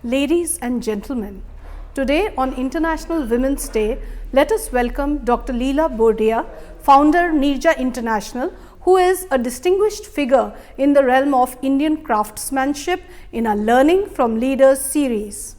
Ladies and gentlemen, today on International Women's Day, let us welcome Dr. Leela Bordia, founder Neerja International, who is a distinguished figure in the realm of Indian craftsmanship in our Learning from Leaders series.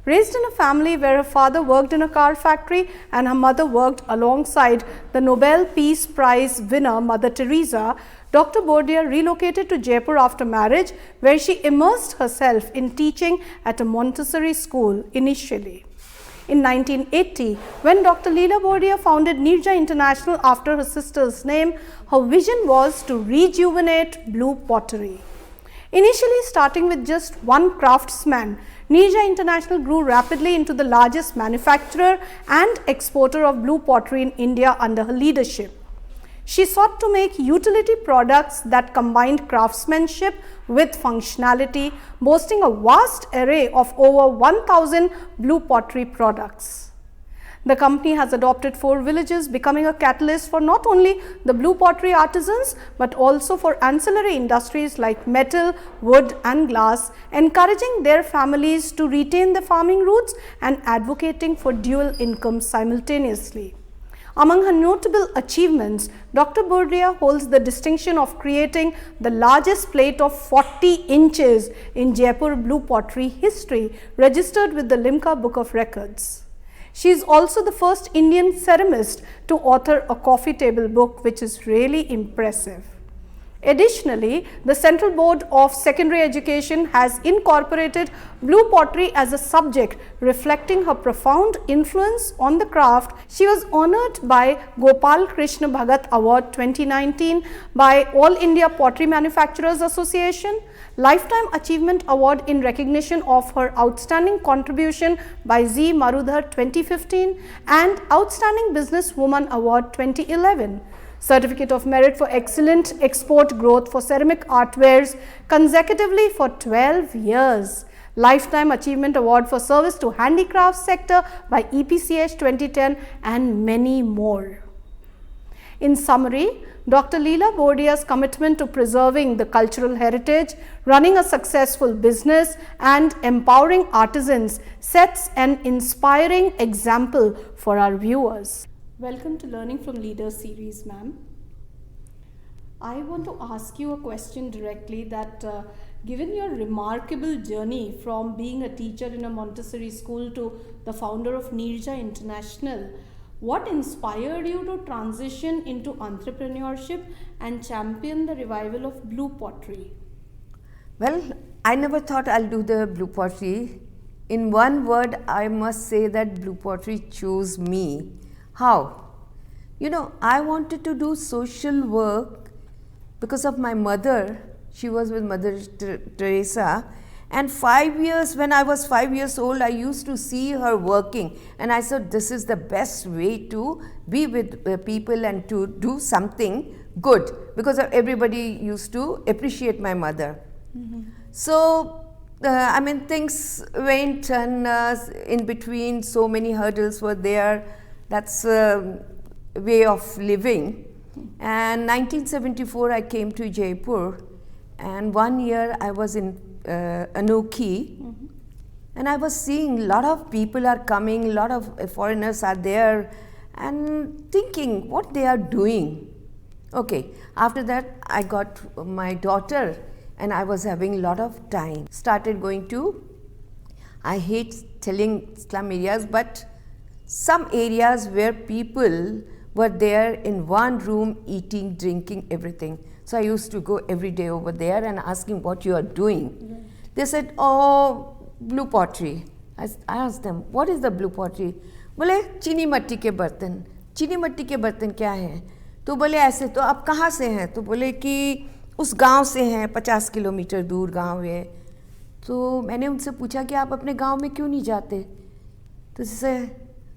Raised in a family where her father worked in a car factory and her mother worked alongside the Nobel Peace Prize winner Mother Teresa, Dr. Bordia relocated to Jaipur after marriage, where she immersed herself in teaching at a Montessori school initially. In 1980, when Dr. Leela Bordia founded Neerja International after her sister's name, her vision was to rejuvenate Blue Pottery. Initially starting with just one craftsman, Neerja International grew rapidly into the largest manufacturer and exporter of blue pottery in India under her leadership. She sought to make utility products that combined craftsmanship with functionality, boasting a vast array of over 1,000 blue pottery products. The company has adopted 4 villages, becoming a catalyst for not only the blue pottery artisans but also for ancillary industries like metal, wood and glass, encouraging their families to retain their farming roots and advocating for dual income simultaneously. Among her notable achievements, Dr. Bordia holds the distinction of creating the largest plate of 40 inches in Jaipur blue pottery history, registered with the Limca Book of Records. She is also the first Indian ceramist to author a coffee table book, which is really impressive. Additionally, the Central Board of Secondary Education has incorporated blue pottery as a subject, reflecting her profound influence on the craft. She was honored by Gopal Krishna Bhagat Award 2019 by All India Pottery Manufacturers Association, Lifetime Achievement Award in recognition of her outstanding contribution by Z. Marudhar 2015 and Outstanding Businesswoman Award 2011. Certificate of Merit for Excellent Export Growth for Ceramic Artwares consecutively for 12 years. Lifetime Achievement Award for Service to Handicrafts Sector by EPCH 2010 and many more. In summary, Dr. Leela Bordia's commitment to preserving the cultural heritage, running a successful business and empowering artisans sets an inspiring example for our viewers. Welcome to Learning from Leaders series, ma'am. I want to ask you a question directly that given your remarkable journey from being a teacher in a Montessori school to the founder of Neerja International, what inspired you to transition into entrepreneurship and champion the revival of blue pottery? Well, I never thought I'll do the blue pottery. In one word, I must say that blue pottery chose me. How? You know, I wanted to do social work because of my mother. She was with Mother Teresa, and 5 years, when I was 5 years old, I used to see her working, and I thought this is the best way to be with people and to do something good, because everybody used to appreciate my mother. So things went, and in between so many hurdles were there. That's a way of living. And 1974 I came to Jaipur, and 1 year I was in Anoki, and I was seeing a lot of people are coming, a lot of foreigners are there, and thinking what they are doing. Okay, after that I got my daughter, and I was having a lot of time. Started going to, I hate telling slum areas, but some areas where people were there in one room eating, drinking, everything. So I used to go every day over there and asking what you are doing. They said, oh, blue pottery. I asked them, what is the blue pottery? बोले चीनी मट्टी के बर्तन. चीनी मट्टी के बर्तन क्या है? तो बोले ऐसे. तो आप कहाँ से हैं? तो बोले कि उस गांव से हैं, 50 किलोमीटर दूर गांव है. तो मैंने उनसे पूछा कि आप अपने गांव में क्यों नहीं जाते? तो जैसे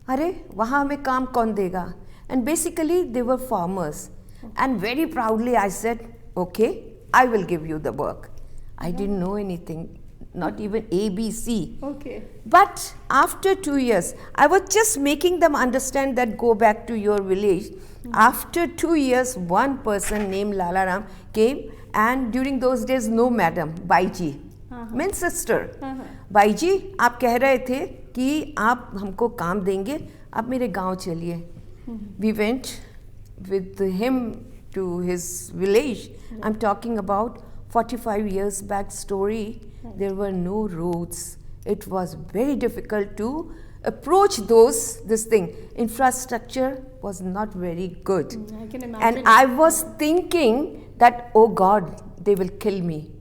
अरे वहाँ हमें काम कौन देगा? And basically they were farmers. And very proudly I said, okay, I will give you the work. I didn't know anything, not even ABC. Okay. But after 2 years, I was just making them understand that go back to your village. After 2 years, one person named Lalaram came, and during those days, no madam, Baiji. Means sister, भाई जी आप कह रहे थे कि आप हमको काम देंगे, आप मेरे गांव चलिए. We went with him to his village. I'm talking about 45 years back story. There were no roads. It was very difficult to approach this thing. Infrastructure was not very good. I can imagine. And I was thinking that, oh God, they will kill me.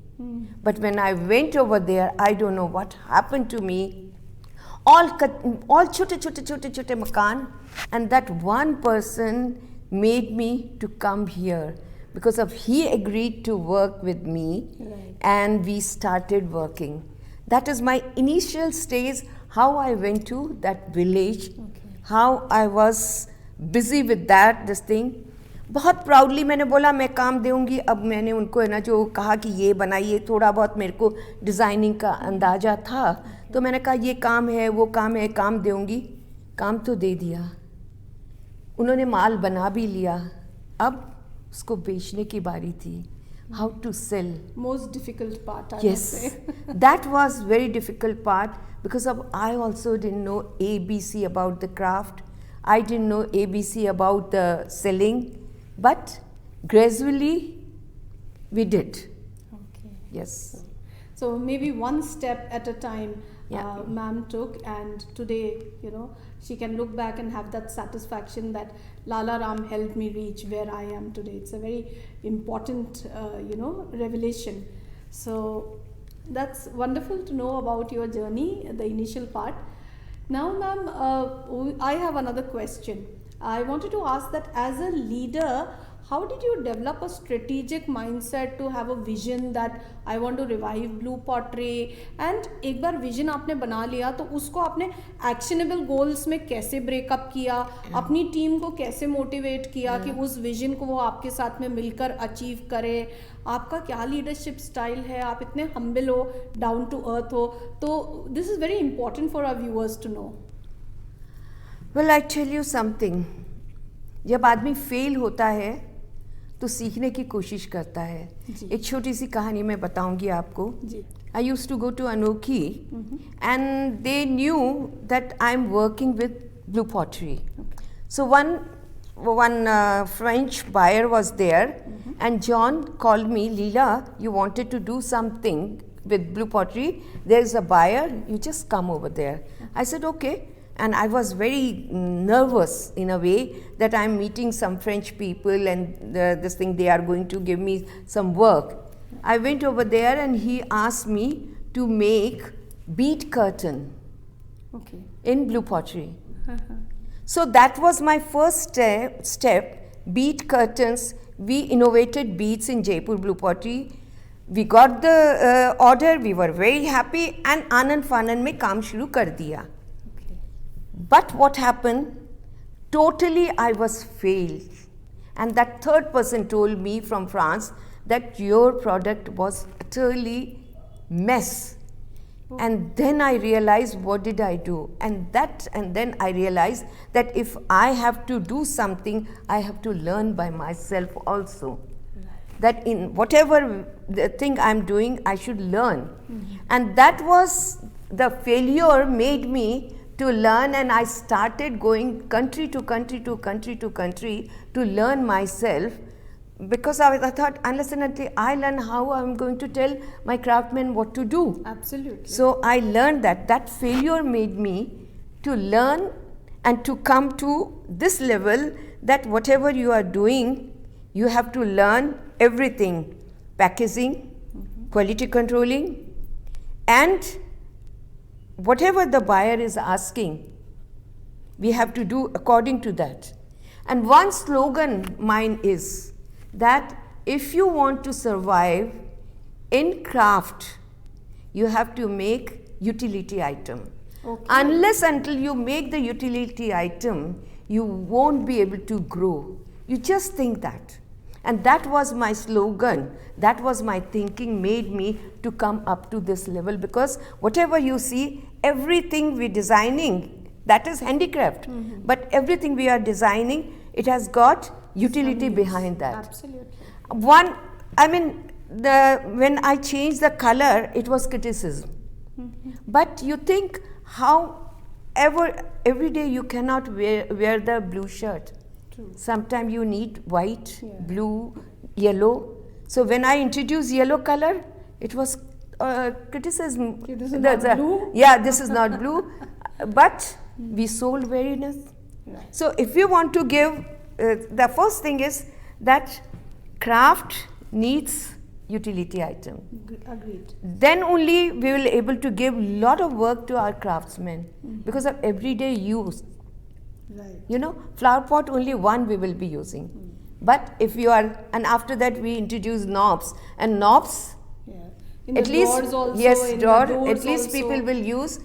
But when I went over there, I don't know what happened to me. All chote makan, and that one person made me to come here because of he agreed to work with me, and we started working. That is my initial stage, how I went to that village, how I was busy with this thing. बहुत proudly मैंने बोला मैं काम दूंगी. अब मैंने उनको है ना जो कहा कि ये बनाइए, थोड़ा बहुत मेरे को डिज़ाइनिंग का अंदाज़ा था, तो मैंने कहा ये काम है वो काम है, काम दूंगी. काम तो दे दिया, उन्होंने माल बना भी लिया, अब उसको बेचने की बारी थी. How to sell? Most difficult part, I yes, must say. That was very difficult part because I also didn't know ABC about the craft. I didn't know ABC about the selling. But gradually we did. Okay. Yes. So maybe one step at a time, Yeah. ma'am took, and today, she can look back and have that satisfaction that Lala Ram helped me reach where I am today. It's a very important, revelation. So that's wonderful to know about your journey, the initial part. Now, ma'am, I have another question. I wanted to ask that as a leader, how did you develop a strategic mindset to have a vision that I want to revive Blue Pottery? And एक बार vision आपने बना लिया तो उसको आपने actionable goals में कैसे breakup किया, अपनी team को कैसे motivate किया कि उस vision को वो आपके साथ में मिलकर achieve करे, आपका क्या leadership style है, आप इतने humble हो, down to earth हो, तो this is very important for our viewers to know. Well, I tell you something. जब आदमी फेल होता है तो सीखने की कोशिश करता है. एक छोटी सी कहानी मैं बताऊंगी आपको. I used to go to Anokhi, and they knew that I'm working with Blue Pottery. So one French buyer was there, and John called me, Leela, you wanted to do something with Blue Pottery. There is a buyer, you just come over there. I said, okay. And I was very nervous in a way that I'm meeting some French people and this thing, they are going to give me some work. I went over there and he asked me to make bead curtain in Blue Pottery. So that was my first step, bead curtains. We innovated beads in Jaipur Blue Pottery. We got the order, we were very happy, and Anand Fanan में काम शुरू कर दिया. But what happened? Totally I was failed. And that third person told me from France that your product was utterly mess. And then I realized, what did I do? And then I realized that if I have to do something, I have to learn by myself also. That in whatever the thing I'm doing, I should learn. And that was the failure made me to learn, and I started going country to country to country to country to learn myself, because I thought unless and until I learn, how I'm going to tell my craftsmen what to do. Absolutely. So I learned that failure made me to learn and to come to this level that whatever you are doing, you have to learn everything: packaging, quality controlling, and whatever the buyer is asking, we have to do according to that. And one slogan mine is that if you want to survive in craft, you have to make utility item. Unless until you make the utility item, you won't be able to grow. You just think that. And that was my slogan, that was my thinking, made me to come up to this level, because whatever you see, everything we're designing, that is handicraft, but everything we are designing, it has got utility behind that. Absolutely. when I changed the color, it was criticism. But you think every day you cannot wear the blue shirt. True. Sometimes you need white, blue, yellow. So when I introduced yellow color, it was criticism. This is not blue? Yeah, this is not blue. But we sold very nice. Yeah. So if you want to give, the first thing is that craft needs utility item. Agreed. Then only we will able to give lot of work to our craftsmen because of everyday use. Right. You know, flower pot only one we will be using. But if you are, and after that we introduce knobs, and knobs, In at the least, doors also, yes, in door, the doors at least also. people will use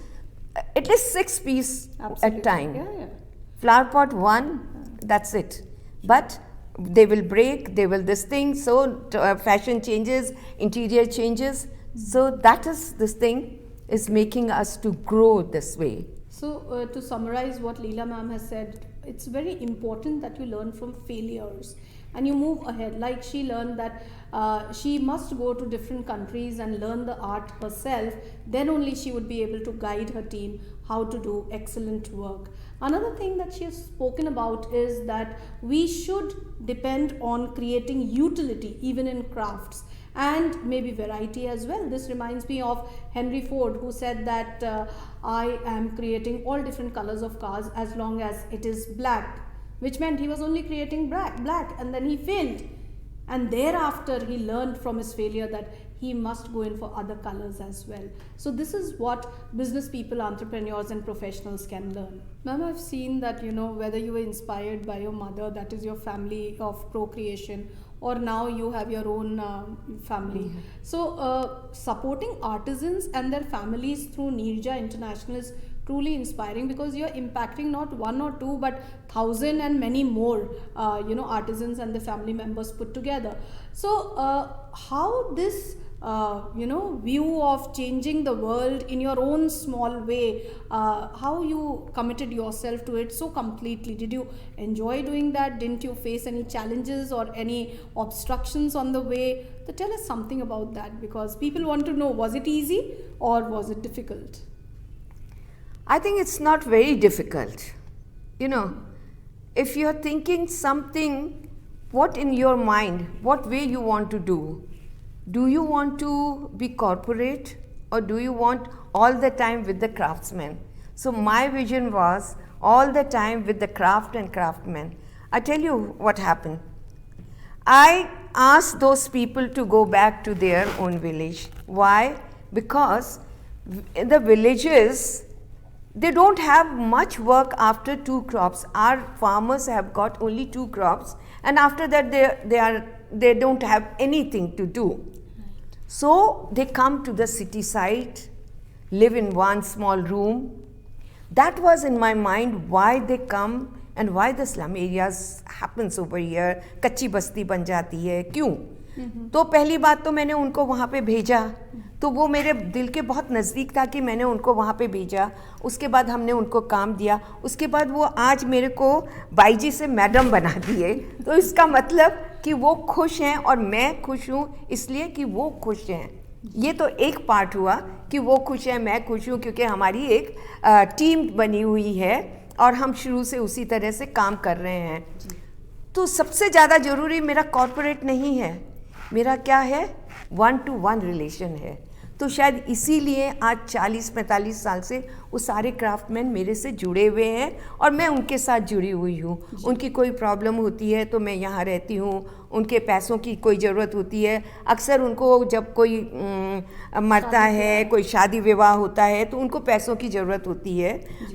at least 6 pieces Absolutely. at time. Yeah. Flower pot one, that's it. But they will break, they will this thing, so fashion changes, interior changes. So that is, this thing is making us to grow this way. So to summarize what Leela ma'am has said, it's very important that you learn from failures and you move ahead. Like she learned that she must go to different countries and learn the art herself, then only she would be able to guide her team how to do excellent work. Another thing that she has spoken about is that we should depend on creating utility even in crafts and maybe variety as well. This reminds me of Henry Ford, who said that I am creating all different colors of cars as long as it is black, which meant he was only creating black, and then he failed. And thereafter he learned from his failure that he must go in for other colors as well. So this is what business people, entrepreneurs and professionals can learn. Ma'am, I've seen that, you know, whether you were inspired by your mother, that is your family of procreation, or now you have your own family. So supporting artisans and their families through Neerja International is truly inspiring, because you're impacting not one or two but 1,000 and many more artisans and the family members put together. So how this view of changing the world in your own small way, how you committed yourself to it so completely? Did you enjoy doing that? Didn't you face any challenges or any obstructions on the way? So tell us something about that, because people want to know, was it easy or was it difficult? I think it's not very difficult. You know, if you're thinking something, what in your mind, what way you want to do? Do you want to be corporate, or do you want all the time with the craftsmen? So my vision was all the time with the craft and craftsmen. I tell you what happened. I asked those people to go back to their own village. Why? Because in the villages, they don't have much work after 2 crops. Our farmers have got only 2 crops, and after that they don't have anything to do. Right. So they come to the city side, live in one small room. That was in my mind why they come and why the slum areas happens over here. कच्ची बस्ती बन जाती है, क्यों? तो पहली बात तो मैंने उनको वहाँ पे भेजा, तो वो मेरे दिल के बहुत नज़दीक था कि मैंने उनको वहाँ पे भेजा. उसके बाद हमने उनको काम दिया. उसके बाद वो आज मेरे को बाईजी से मैडम बना दिए. तो इसका मतलब कि वो खुश हैं और मैं खुश हूँ, इसलिए कि वो खुश हैं. ये तो एक पार्ट हुआ कि वो खुश हैं, मैं खुश हूँ, क्योंकि हमारी एक टीम बनी हुई है और हम शुरू से उसी तरह से काम कर रहे हैं. तो सबसे ज़्यादा ज़रूरी मेरा कॉर्पोरेट नहीं है, मेरा क्या है, 1-to-1 रिलेशन है. तो शायद इसीलिए आज 40-45 साल से वो सारे क्राफ्टमैन मेरे से जुड़े हुए हैं और मैं उनके साथ जुड़ी हुई हूँ. उनकी कोई प्रॉब्लम होती है तो मैं यहाँ रहती हूँ, उनके पैसों की कोई ज़रूरत होती है, अक्सर उनको जब कोई मरता है, कोई शादी विवाह होता है तो उनको पैसों की ज़रूरत होती है,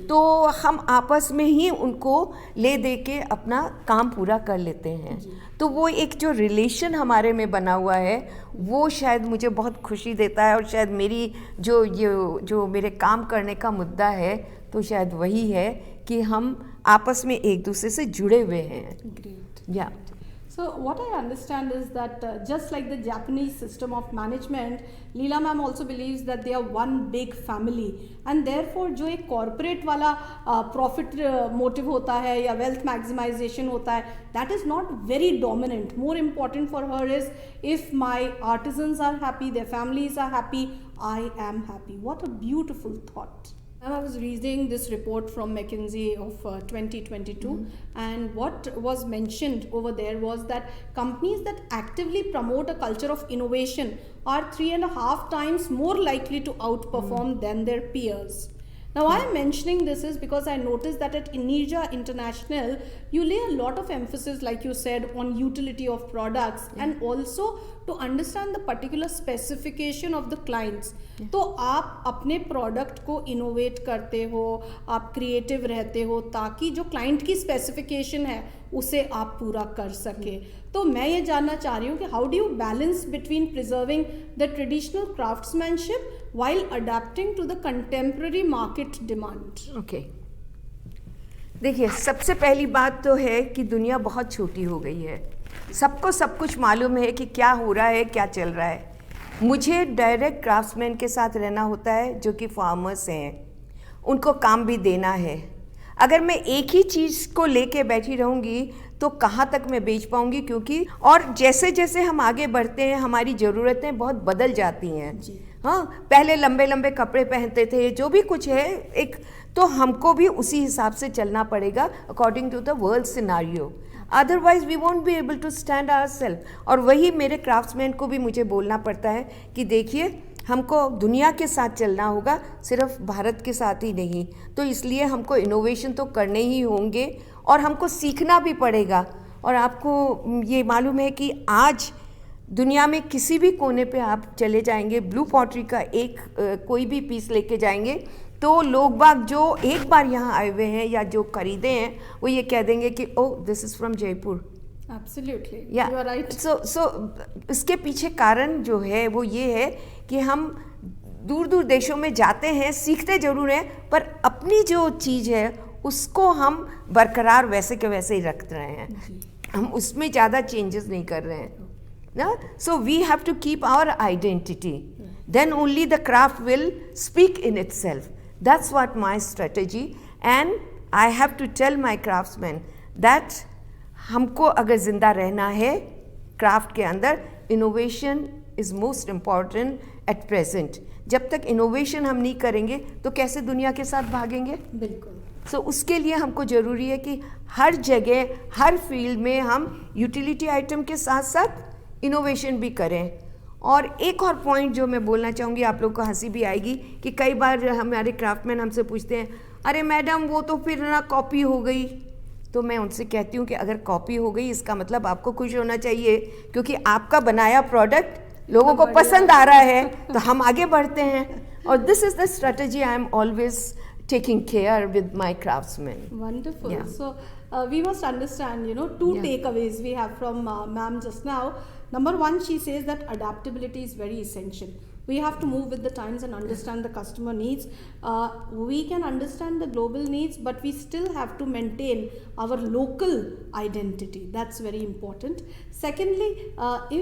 तो हम आपस में ही उनको ले दे के अपना काम पूरा कर लेते हैं. तो वो एक जो रिलेशन हमारे में बना हुआ है वो शायद मुझे बहुत खुशी देता है. और शायद मेरी जो मेरे काम करने का मुद्दा है तो शायद वही है कि हम आपस में एक दूसरे से जुड़े हुए हैं. Great. Yeah. So what I understand is that just like the Japanese system of management, Leela ma'am also believes that they are one big family, and therefore जो एक corporate वाला profit motive होता है या wealth maximization होता है, that is not very dominant. More important for her is if my artisans are happy, their families are happy, I am happy. What a beautiful thought. And I was reading this report from McKinsey of 2022, and what was mentioned over there was that companies that actively promote a culture of innovation are 3.5 times more likely to outperform than their peers. Now, I am mentioning this is because I noticed that at Neerja International, you lay a lot of emphasis, like you said, on utility of products and also to understand the particular specification of the clients. तो आप अपने product को innovate करते हो, आप creative रहते हो ताकि जो क्लाइंट की स्पेसिफिकेशन है उसे आप पूरा कर सके. तो मैं ये जानना चाह रही हूँ कि how do you balance between preserving the traditional craftsmanship while adapting to the contemporary market demand. Okay. देखिए, सबसे पहली बात तो है कि दुनिया बहुत छोटी हो गई है. सबको सब कुछ मालूम है कि क्या हो रहा है, क्या चल रहा है. मुझे डायरेक्ट क्राफ्ट्समैन के साथ रहना होता है जो कि फार्मर्स हैं. उनको काम भी देना है. अगर मैं एक ही चीज़ को लेके बैठी रहूँगी तो कहाँ तक मैं बेच पाऊँगी, क्योंकि और जैसे जैसे हम आगे बढ़ते हैं हमारी ज़रूरतें बहुत बदल जाती हैं. हाँ, पहले लंबे लंबे कपड़े पहनते थे, जो भी कुछ है एक, तो हमको भी उसी हिसाब से चलना पड़ेगा according to the world scenario. Otherwise we won't be able to stand ourselves. और वही मेरे क्राफ्ट्समैन को भी मुझे बोलना पड़ता है कि देखिए, हमको दुनिया के साथ चलना होगा, सिर्फ भारत के साथ ही नहीं. तो इसलिए हमको इनोवेशन तो करने ही होंगे और हमको सीखना भी पड़ेगा. और आपको ये मालूम है कि आज दुनिया में किसी भी कोने पे आप चले जाएंगे, ब्लू पॉटरी का एक कोई भी पीस लेके जाएंगे तो लोग बाग जो एक बार यहाँ आए हुए हैं या जो खरीदे हैं वो ये कह देंगे कि oh, this is from Jaipur. Absolutely. Yeah. You are right. So इसके पीछे कारण जो है वो ये है कि हम दूर दूर देशों में जाते हैं, सीखते ज़रूर हैं, पर अपनी जो चीज़ है उसको हम बरकरार वैसे के वैसे ही रख रहे हैं. हम उसमें ज़्यादा चेंजेस नहीं कर रहे हैं ना. So we have to keep our identity. Then only the craft will speak in itself. That's what my strategy. And I have to tell my craftsmen that हमको अगर ज़िंदा रहना है क्राफ्ट के अंदर, innovation is most important at present. जब तक innovation हम नहीं करेंगे तो कैसे दुनिया के साथ भागेंगे. बिल्कुल. सो उसके लिए हमको ज़रूरी है कि हर जगह हर फील्ड में हम यूटिलिटी आइटम के साथ साथ इनोवेशन भी करें. और एक और पॉइंट जो मैं बोलना चाहूँगी, आप लोग को हंसी भी आएगी कि कई बार हमारे क्राफ्टमैन हमसे पूछते हैं, अरे मैडम वो तो फिर ना कॉपी हो गई. तो मैं उनसे कहती हूँ कि अगर कॉपी हो गई इसका मतलब आपको खुश होना चाहिए, क्योंकि आपका बनाया प्रोडक्ट लोगों को पसंद आ रहा है तो हम आगे बढ़ते हैं. और this is the strategy I am always taking care with my craftsmen. Wonderful. Yeah. So we must understand, two takeaways we have from ma'am just now. Number one, she says that adaptability is very essential. We have to move with the times and understand the customer needs. We can understand the global needs, but we still have to maintain our local identity. That's very important. Secondly,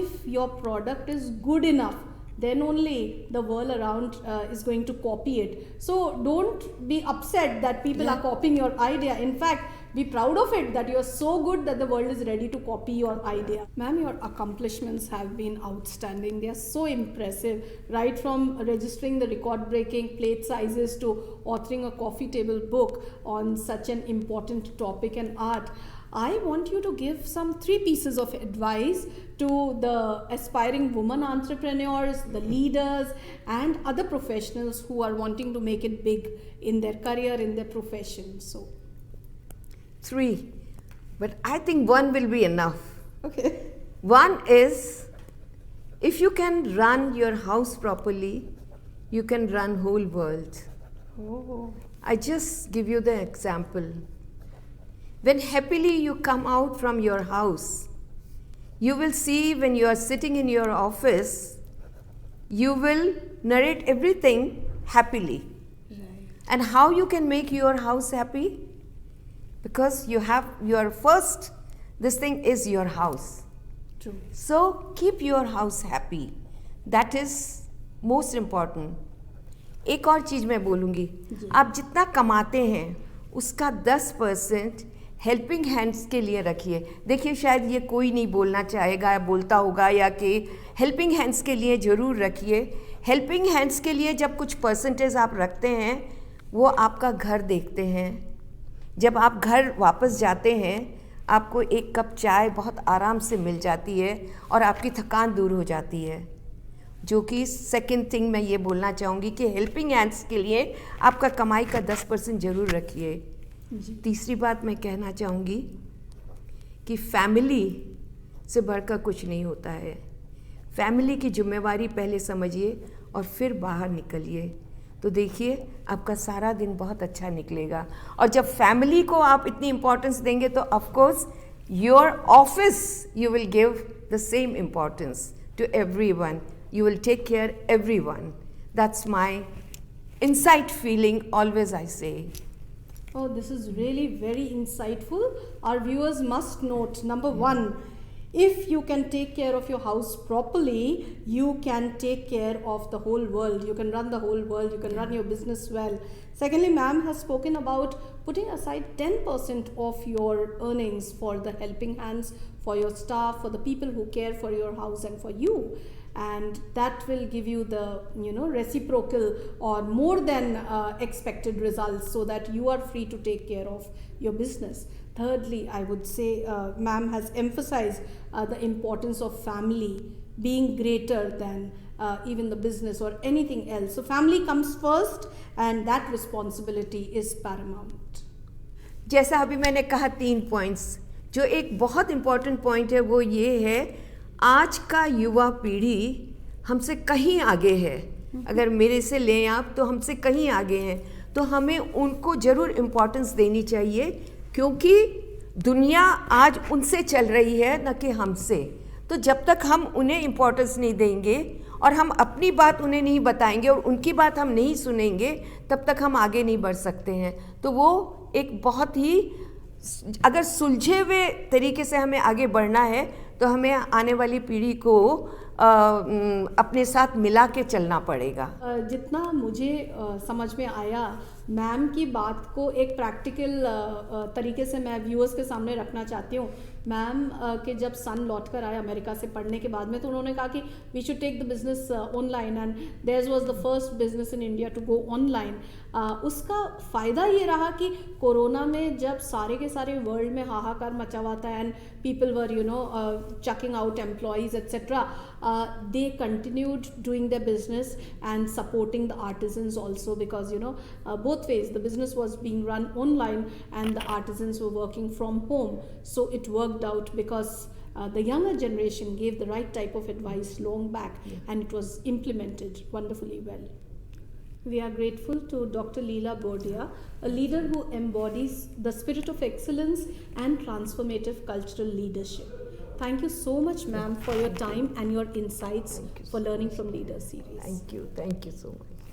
if your product is good enough, then only the world around is going to copy it. So don't be upset that people are copying your idea. In fact, be proud of it that you are so good that the world is ready to copy your idea. Ma'am, your accomplishments have been outstanding. They are so impressive, right from registering the record-breaking plate sizes to authoring a coffee table book on such an important topic and art. I want you to give some 3 pieces of advice to the aspiring women entrepreneurs, the leaders and other professionals who are wanting to make it big in their career, in their profession. So 3, but I think 1 will be enough. Okay. 1 is, if you can run your house properly, you can run whole world. Oh. I just give you the example. When happily you come out from your house, you will see when you are sitting in your office, you will narrate everything happily. Right. And how you can make your house happy? Because you have your first, this thing is your house. True. So keep your house happy. That is most important. एक और चीज़ मैं बोलूँगी, आप जितना कमाते हैं उसका 10% helping hands के लिए रखिए. देखिए शायद ये कोई नहीं बोलना चाहेगा या बोलता होगा, या कि हेल्पिंग हैंड्स के लिए ज़रूर रखिए. हेल्पिंग हैंड्स के लिए जब कुछ परसेंटेज आप रखते हैं, वो आपका घर देखते हैं. जब आप घर वापस जाते हैं, आपको एक कप चाय बहुत आराम से मिल जाती है और आपकी थकान दूर हो जाती है. जो कि सेकंड थिंग मैं ये बोलना चाहूँगी कि हेल्पिंग हैंड्स के लिए आपका कमाई का 10% ज़रूर रखिए. तीसरी बात मैं कहना चाहूँगी कि फैमिली से बढ़कर कुछ नहीं होता है. फैमिली की जिम्मेवारी पहले समझिए और फिर बाहर निकलिए, तो देखिए आपका सारा दिन बहुत अच्छा निकलेगा. और जब फैमिली को आप इतनी इम्पोर्टेंस देंगे तो of course your office you will give the same importance to everyone. You will take care everyone. That's my inside feeling, always I say. Oh, this is really very insightful. Our viewers must note, number one, if you can take care of your house properly, you can take care of the whole world. You can run the whole world. You can run your business well. Secondly, ma'am has spoken about putting aside 10% of your earnings for the helping hands, for your staff, for the people who care for your house and for you. And that will give you the reciprocal or more than expected results, so that you are free to take care of your business. Thirdly, I would say ma'am has emphasized the importance of family being greater than even the business or anything else. So family comes first and that responsibility is paramount. जैसा अभी मैंने कहा 3 points, जो एक बहुत important point है वो ये है, आज का युवा पीढ़ी हमसे कहीं आगे है. अगर मेरे से लें आप तो हमसे कहीं आगे हैं, तो हमें उनको ज़रूर इम्पोर्टेंस देनी चाहिए, क्योंकि दुनिया आज उनसे चल रही है न कि हमसे. तो जब तक हम उन्हें इम्पोर्टेंस नहीं देंगे और हम अपनी बात उन्हें नहीं बताएंगे और उनकी बात हम नहीं सुनेंगे, तब तक हम आगे नहीं बढ़ सकते हैं. तो वो एक बहुत ही, अगर सुलझे हुए तरीके से हमें आगे बढ़ना है तो हमें आने वाली पीढ़ी को अपने साथ मिला के चलना पड़ेगा. जितना मुझे समझ में आया, मैम की बात को एक प्रैक्टिकल तरीके से मैं व्यूअर्स के सामने रखना चाहती हूँ. मैम के जब सन लौट कर आए अमेरिका से पढ़ने के बाद में, तो उन्होंने कहा कि we should take the business online, and there was the first business in India to go online. उसका फ़ायदा ये रहा कि कोरोना में जब सारे के सारे वर्ल्ड में हाहाकार मचा हुआ था and people were chucking out employees etc., they continued doing their business and supporting the artisans also, because both ways the business was being run online and the artisans were working from home. So it worked out because the younger generation gave the right type of advice long back, and it was implemented wonderfully well. We are grateful to Dr. Leela Bordia, a leader who embodies the spirit of excellence and transformative cultural leadership. Thank you so much, ma'am, for your time and your insights for Learning from Leaders series. Thank you so much.